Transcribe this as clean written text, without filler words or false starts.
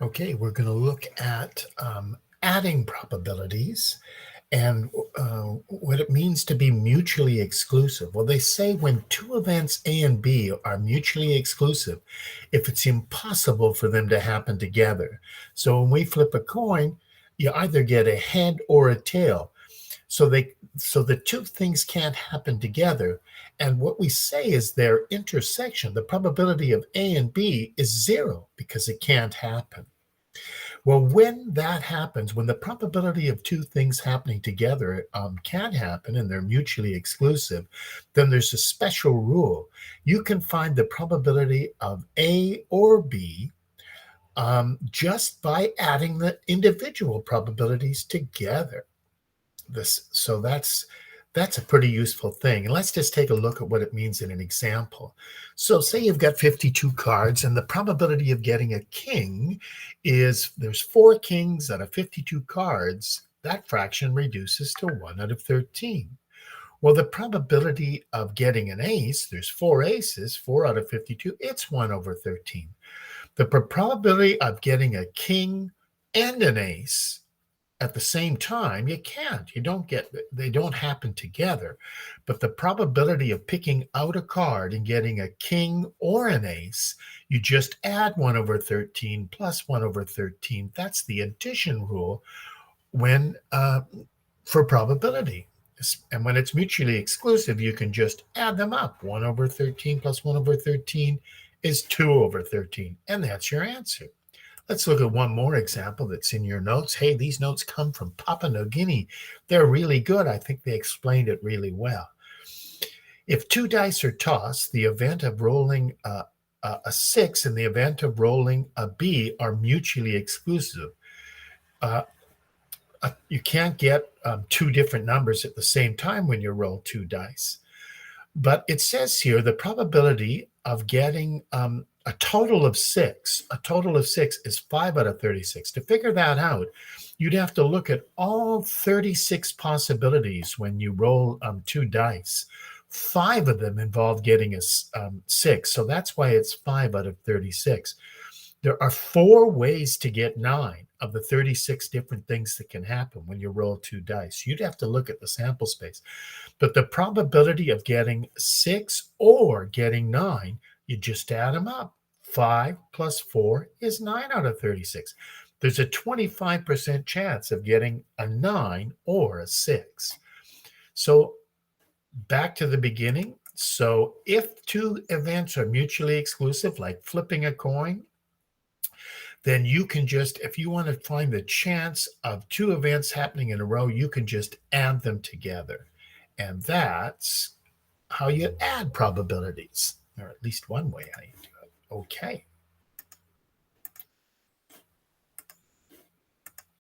Okay, we're going to look at adding probabilities and what it means to be mutually exclusive. Well, they say when two events A and B are mutually exclusive, if it's impossible for them to happen together. So when we flip a coin, you either get a head or a tail. So the two things can't happen together. And what we say is their intersection, the probability of A and B is zero because it can't happen. Well, when that happens, when the probability of two things happening together can happen and they're mutually exclusive, then there's a special rule. You can find the probability of A or B just by adding the individual probabilities together. So that's a pretty useful thing. And let's just take a look at what it means in an example. So say you've got 52 cards and the probability of getting a king is there's 4 kings out of 52 cards. That fraction reduces to 1 out of 13. Well, the probability of getting an ace, there's 4 aces, 4 out of 52, it's 1 over 13. The probability of getting a king and an ace at the same time, you can't. They don't happen together. But the probability of picking out a card and getting a king or an ace, you just add 1 over 13 plus 1 over 13. That's the addition rule when for probability. And when it's mutually exclusive, you can just add them up. 1 over 13 plus 1 over 13 is 2 over 13. And that's your answer. Let's look at one more example that's in your notes. Hey, these notes come from Papua New Guinea. They're really good. I think they explained it really well. If 2 dice are tossed, the event of rolling a 6 and the event of rolling a B are mutually exclusive. You can't get 2 different numbers at the same time when you roll 2 dice. But it says here the probability of getting a total of 6 is 5 out of 36. To figure that out, you'd have to look at all 36 possibilities when you roll 2 dice. 5 of them involve getting a 6, so that's why it's 5 out of 36. There are 4 ways to get 9 of the 36 different things that can happen when you roll 2 dice. You'd have to look at the sample space. But the probability of getting 6 or getting 9, you just add them up. 5 plus 4 is 9 out of 36. There's a 25% chance of getting a 9 or a 6. So back to the beginning. So if 2 events are mutually exclusive, like flipping a coin, then you can just, if you want to find the chance of 2 events happening in a row, you can just add them together. And that's how you add probabilities, or at least one way how you do it. Okay.